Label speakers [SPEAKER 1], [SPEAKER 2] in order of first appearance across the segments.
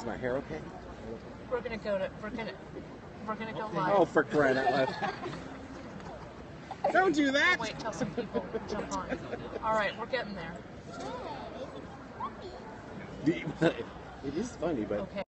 [SPEAKER 1] my hair okay?
[SPEAKER 2] We're gonna go live.
[SPEAKER 1] Oh, for crying out loud. Don't do that!
[SPEAKER 2] Wait till some people jump on. Alright, we're getting there.
[SPEAKER 1] It is funny, but...
[SPEAKER 2] Okay.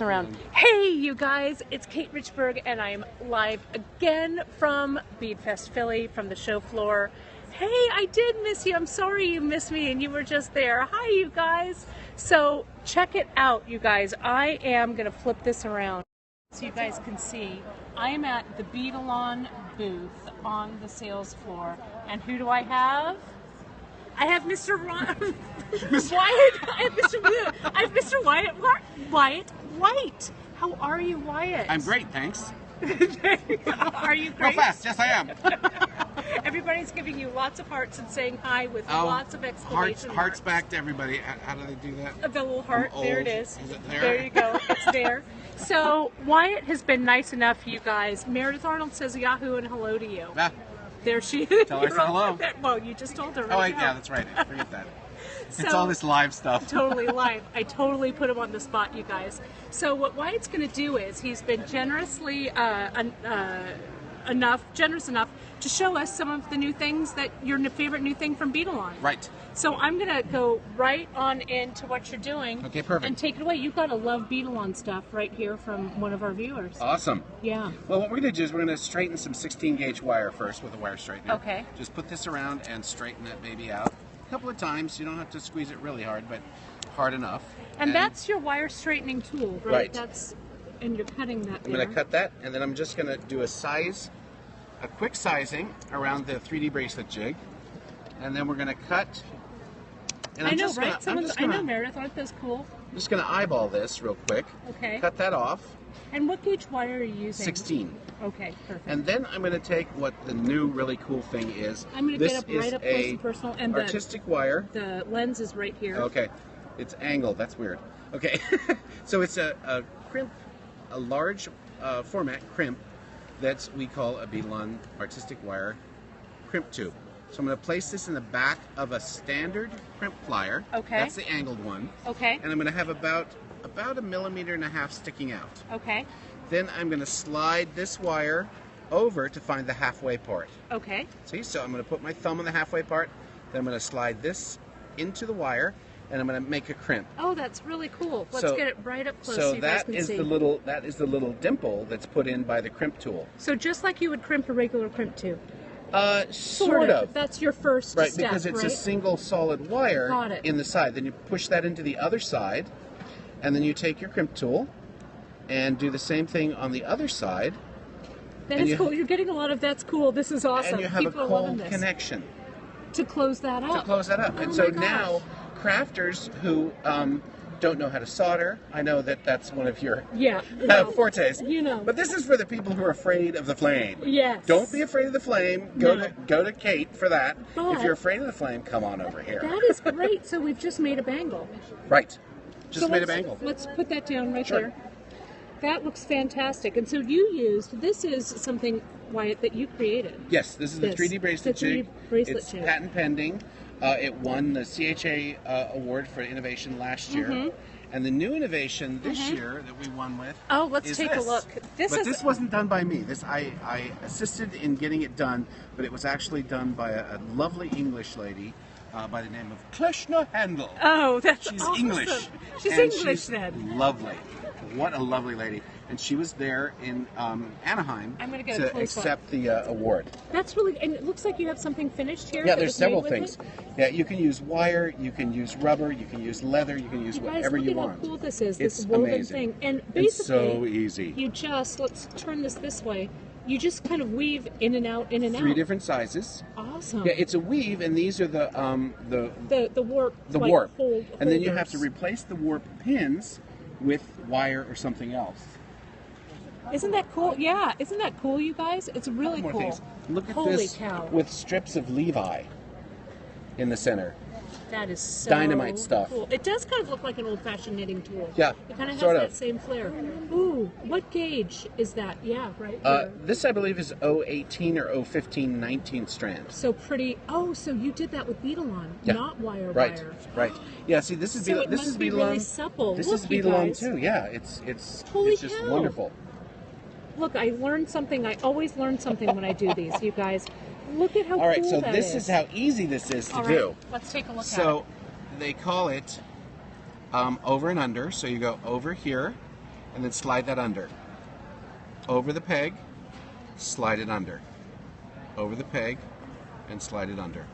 [SPEAKER 2] Around. Hey you guys, it's Katerichbourg and I'm live again from Beadfest Philly, from the show floor. Hey, I did miss you. I'm sorry you missed me and you were just there. Hi you guys. So check it out, you guys. I am gonna flip this around so you guys can see. I am at the beadalon booth on the sales floor, and who do I have? I have Mr. Wyatt. I have Mr. Wyatt White. How are you, Wyatt?
[SPEAKER 1] I'm great, thanks.
[SPEAKER 2] Are you great?
[SPEAKER 1] Real fast, yes I am.
[SPEAKER 2] Everybody's giving you lots of hearts and saying hi with lots of exclamation marks.
[SPEAKER 1] Hearts back to everybody. How do they do that?
[SPEAKER 2] The little heart, there it is.
[SPEAKER 1] Is it there?
[SPEAKER 2] There you go, it's there. So Wyatt has been nice enough, you guys. Meredith Arnold says Yahoo and hello to you.
[SPEAKER 1] Ah,
[SPEAKER 2] there she is.
[SPEAKER 1] tell her I said hello.
[SPEAKER 2] Well, you just told her right
[SPEAKER 1] Oh, wait,
[SPEAKER 2] now.
[SPEAKER 1] yeah, that's right. Forget that.
[SPEAKER 2] So,
[SPEAKER 1] it's all this live stuff.
[SPEAKER 2] Totally live. I totally put him on the spot, you guys. So what Wyatt's going to do is he's been generously generous enough to show us some of the new things that your favorite new thing from beadalon.
[SPEAKER 1] Right.
[SPEAKER 2] So I'm going to go right on into what you're doing.
[SPEAKER 1] Okay, perfect.
[SPEAKER 2] And take it away. You've got a love beadalon stuff right here from one of our viewers.
[SPEAKER 1] Awesome.
[SPEAKER 2] Yeah.
[SPEAKER 1] Well, what we're going to do is we're going to straighten some 16 gauge wire first with a wire straightener.
[SPEAKER 2] Okay.
[SPEAKER 1] Just put this around and straighten that baby out a couple of times. You don't have to squeeze it really hard, but hard enough.
[SPEAKER 2] And that's your wire straightening tool, right?
[SPEAKER 1] Right.
[SPEAKER 2] That's, and you're cutting that
[SPEAKER 1] I'm going to cut that, and then I'm just going to do a quick sizing around the 3D bracelet jig, and then we're going to cut. And
[SPEAKER 2] I know, right? I know, Meredith. Aren't those cool?
[SPEAKER 1] I'm just going to eyeball this real quick.
[SPEAKER 2] Okay.
[SPEAKER 1] Cut that off.
[SPEAKER 2] And what gauge wire are you using?
[SPEAKER 1] 16.
[SPEAKER 2] Okay, perfect.
[SPEAKER 1] And then I'm going to take what the new really cool thing is.
[SPEAKER 2] I'm going to get up right up close and personal. And
[SPEAKER 1] artistic wire.
[SPEAKER 2] The lens is right here.
[SPEAKER 1] Okay. It's angled. That's weird. Okay. So it's a crimp, a large format crimp that we call a beadalon artistic wire crimp tube. So I'm going to place this in the back of a standard crimp plier.
[SPEAKER 2] Okay.
[SPEAKER 1] That's the angled one.
[SPEAKER 2] Okay. And
[SPEAKER 1] I'm going to have about 1.5 millimeters sticking out.
[SPEAKER 2] Okay.
[SPEAKER 1] Then I'm going to slide this wire over to find the halfway part.
[SPEAKER 2] Okay.
[SPEAKER 1] See, so I'm going to put my thumb on the halfway part, then I'm going to slide this into the wire, and I'm going to make a crimp.
[SPEAKER 2] Oh, that's really cool. Let's get it right up close
[SPEAKER 1] so
[SPEAKER 2] you guys can see.
[SPEAKER 1] That is the little dimple that's put in by the crimp tool.
[SPEAKER 2] So just like you would crimp a regular crimp tube.
[SPEAKER 1] Sort of.
[SPEAKER 2] That's your first
[SPEAKER 1] step,
[SPEAKER 2] because
[SPEAKER 1] it's a single solid wire in the side. Then you push that into the other side, and then you take your crimp tool and do the same thing on the other side.
[SPEAKER 2] That is cool. You're getting a lot of that's cool. This is awesome.
[SPEAKER 1] And you have
[SPEAKER 2] People
[SPEAKER 1] a cold connection.
[SPEAKER 2] To close that up.
[SPEAKER 1] To close that up.
[SPEAKER 2] Oh,
[SPEAKER 1] and so now, crafters who don't know how to solder, I know that that's one of your fortes.
[SPEAKER 2] You know.
[SPEAKER 1] But this is for the people who are afraid of the flame.
[SPEAKER 2] Yes.
[SPEAKER 1] Don't be afraid of the flame. Go to Kate for that.
[SPEAKER 2] But
[SPEAKER 1] if you're afraid of the flame, come on over here.
[SPEAKER 2] That is great. So we've just made a bangle.
[SPEAKER 1] Right. Just made a bangle.
[SPEAKER 2] Let's put that down right there. That looks fantastic. And so this is something, Wyatt, that you created.
[SPEAKER 1] Yes, this is the 3D bracelet jig. It's patent pending. It won the CHA award for innovation last year. And the new innovation this year that we won with
[SPEAKER 2] let's take a look.
[SPEAKER 1] This wasn't done by me. I assisted in getting it done, but it was actually done by a lovely English lady by the name of Clifton.
[SPEAKER 2] Oh, she's
[SPEAKER 1] awesome. English.
[SPEAKER 2] She's English then.
[SPEAKER 1] Lovely. What a lovely lady. And she was there in Anaheim to accept the award.
[SPEAKER 2] That's really, and it looks like you have something finished here.
[SPEAKER 1] Yeah, there's several things. Yeah, you can use wire, you can use rubber, you can use leather, you can use whatever you want.
[SPEAKER 2] Look at how cool this is,
[SPEAKER 1] it's
[SPEAKER 2] this woven
[SPEAKER 1] amazing.
[SPEAKER 2] thing. And basically,
[SPEAKER 1] it's so easy.
[SPEAKER 2] Let's turn this way. You just kind of weave in and out, in and out.
[SPEAKER 1] 3 different sizes.
[SPEAKER 2] Awesome.
[SPEAKER 1] Yeah, it's a weave, and these are the
[SPEAKER 2] warp.
[SPEAKER 1] The warp. And then you have to replace the warp pins with wire or something else.
[SPEAKER 2] Isn't that cool? Yeah, isn't that cool, you guys? It's really cool.
[SPEAKER 1] Look at
[SPEAKER 2] Holy
[SPEAKER 1] this
[SPEAKER 2] cow.
[SPEAKER 1] with strips of Levi in the center.
[SPEAKER 2] That is so
[SPEAKER 1] dynamite stuff.
[SPEAKER 2] cool. It does kind of look like an old-fashioned knitting tool.
[SPEAKER 1] Yeah,
[SPEAKER 2] it kind of has
[SPEAKER 1] sort of.
[SPEAKER 2] that same flair. Ooh, what gauge is that? Yeah, right.
[SPEAKER 1] This I believe is 018 or 015 19th strand.
[SPEAKER 2] So pretty. Oh, so you did that with beadalon, not wire.
[SPEAKER 1] Right. Yeah. See, this is
[SPEAKER 2] So it
[SPEAKER 1] this
[SPEAKER 2] must
[SPEAKER 1] is
[SPEAKER 2] be
[SPEAKER 1] beadalon.
[SPEAKER 2] really supple.
[SPEAKER 1] This
[SPEAKER 2] Look,
[SPEAKER 1] is
[SPEAKER 2] you
[SPEAKER 1] beadalon
[SPEAKER 2] guys.
[SPEAKER 1] too. Yeah, it's
[SPEAKER 2] Holy
[SPEAKER 1] it's just
[SPEAKER 2] cow.
[SPEAKER 1] wonderful.
[SPEAKER 2] Look, I learned something. I always learn something when I do these. You guys, look at how
[SPEAKER 1] All right,
[SPEAKER 2] cool
[SPEAKER 1] so
[SPEAKER 2] that
[SPEAKER 1] this is how easy this is to
[SPEAKER 2] All right,
[SPEAKER 1] do.
[SPEAKER 2] let's take a look at
[SPEAKER 1] So
[SPEAKER 2] it.
[SPEAKER 1] they call it over and under. So you go over here and then slide that under. Over the peg, slide it under. Over the peg and slide it under.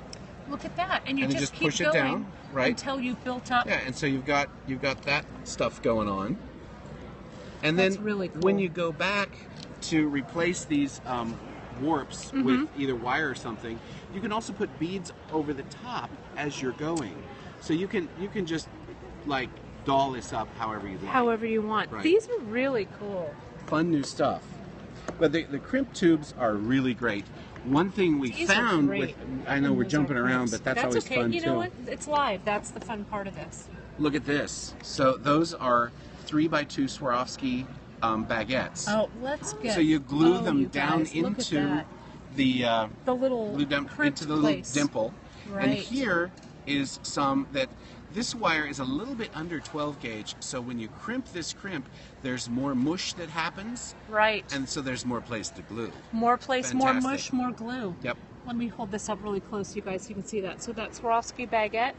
[SPEAKER 2] Look at that, and you
[SPEAKER 1] And then
[SPEAKER 2] just
[SPEAKER 1] just
[SPEAKER 2] keep
[SPEAKER 1] push it
[SPEAKER 2] going
[SPEAKER 1] down, right?
[SPEAKER 2] until you've built up.
[SPEAKER 1] Yeah, and so you've got that stuff going on. And then
[SPEAKER 2] That's really cool.
[SPEAKER 1] when you go back to replace these warps with either wire or something, you can also put beads over the top as you're going. So you can just like doll this up however you like.
[SPEAKER 2] However you want.
[SPEAKER 1] Right.
[SPEAKER 2] These are really cool.
[SPEAKER 1] Fun new stuff. But the crimp tubes are really great. One thing we
[SPEAKER 2] These are
[SPEAKER 1] found
[SPEAKER 2] great.
[SPEAKER 1] with, I know we're
[SPEAKER 2] Those
[SPEAKER 1] jumping
[SPEAKER 2] are
[SPEAKER 1] around,
[SPEAKER 2] crimps.
[SPEAKER 1] but that's always
[SPEAKER 2] okay.
[SPEAKER 1] fun
[SPEAKER 2] You
[SPEAKER 1] too.
[SPEAKER 2] know what? It's live. That's the fun part of this.
[SPEAKER 1] Look at this. So those are 3x2 Swarovski baguettes.
[SPEAKER 2] Oh, let's get.
[SPEAKER 1] So you glue
[SPEAKER 2] oh,
[SPEAKER 1] them
[SPEAKER 2] you
[SPEAKER 1] down
[SPEAKER 2] guys, look at
[SPEAKER 1] into
[SPEAKER 2] that.
[SPEAKER 1] the
[SPEAKER 2] little
[SPEAKER 1] glue down
[SPEAKER 2] crimp
[SPEAKER 1] into the little
[SPEAKER 2] place.
[SPEAKER 1] dimple.
[SPEAKER 2] Right.
[SPEAKER 1] And here is some that this wire is a little bit under 12 gauge. So when you crimp this crimp, there's more mush that happens.
[SPEAKER 2] Right.
[SPEAKER 1] And so there's more place to glue.
[SPEAKER 2] More place, more
[SPEAKER 1] Fantastic.
[SPEAKER 2] mush, more glue.
[SPEAKER 1] Yep.
[SPEAKER 2] Let me hold this up really close, you guys, so you can see that. So that's Swarovski baguette.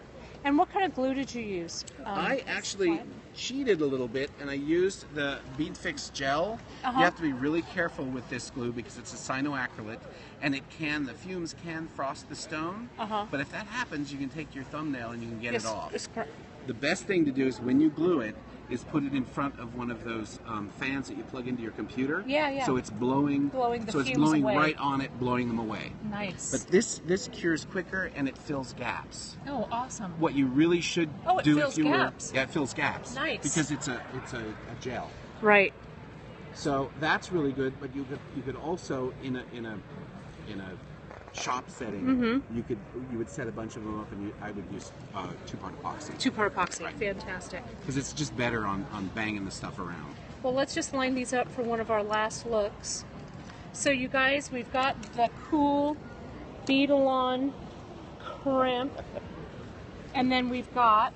[SPEAKER 2] And what kind of glue did you use?
[SPEAKER 1] I actually cheated a little bit and I used the Bead Fix gel. You have to be really careful with this glue because it's a cyanoacrylate and the fumes can frost the stone. But if that happens, you can take your thumbnail and you can get it off. The best thing to do is when you glue it, is put it in front of one of those fans that you plug into your computer.
[SPEAKER 2] Yeah.
[SPEAKER 1] So it's blowing
[SPEAKER 2] the
[SPEAKER 1] so it's
[SPEAKER 2] fumes
[SPEAKER 1] blowing
[SPEAKER 2] away.
[SPEAKER 1] right on it, blowing them away.
[SPEAKER 2] Nice.
[SPEAKER 1] But this cures quicker and it fills gaps.
[SPEAKER 2] Oh, awesome.
[SPEAKER 1] What you really should
[SPEAKER 2] Oh, it
[SPEAKER 1] do
[SPEAKER 2] fills
[SPEAKER 1] if you
[SPEAKER 2] gaps.
[SPEAKER 1] were, yeah, it fills gaps.
[SPEAKER 2] Nice.
[SPEAKER 1] Because it's a gel.
[SPEAKER 2] Right.
[SPEAKER 1] So that's really good. But you could also in a shop setting, you would set a bunch of them up, and I would use two-part epoxy.
[SPEAKER 2] Two-part epoxy. Fantastic.
[SPEAKER 1] Because it's just better on banging the stuff around.
[SPEAKER 2] Well, let's just line these up for one of our last looks. So you guys, we've got the cool beadalon crimp, and then we've got,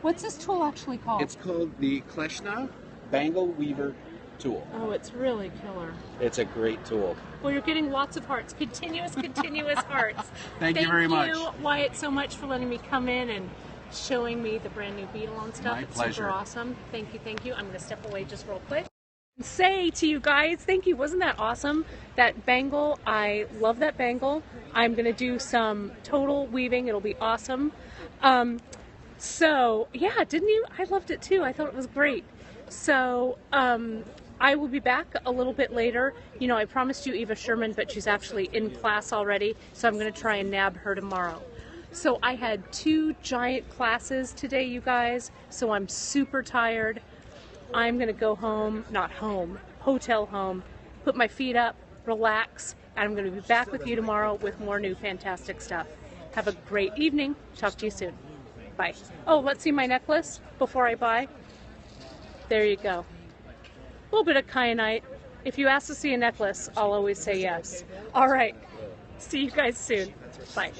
[SPEAKER 2] what's this tool actually called?
[SPEAKER 1] It's called the Kleshna Bangle Weaver tool.
[SPEAKER 2] Oh, it's really killer.
[SPEAKER 1] It's a great tool.
[SPEAKER 2] Well, you're getting lots of hearts, continuous hearts.
[SPEAKER 1] Thank you very much.
[SPEAKER 2] Thank you, Wyatt, so much for letting me come in and showing me the brand new beadalon stuff.
[SPEAKER 1] My
[SPEAKER 2] it's
[SPEAKER 1] pleasure.
[SPEAKER 2] super awesome. Thank you. I'm going to step away just real quick. Say to you guys, thank you. Wasn't that awesome? That bangle, I love that bangle. I'm going to do some total weaving. It'll be awesome. So, yeah, didn't you? I loved it too. I thought it was great. So, I will be back a little bit later. You know, I promised you Eva Sherman, but she's actually in class already, so I'm going to try and nab her tomorrow. So I had 2 giant classes today, you guys, so I'm super tired. I'm going to go home, not home, hotel home, put my feet up, relax, and I'm going to be back with you tomorrow with more new fantastic stuff. Have a great evening. Talk to you soon. Bye. Oh, let's see my necklace before I buy. There you go. A little bit of kyanite. If you ask to see a necklace, I'll always say yes. All right. See you guys soon. Bye.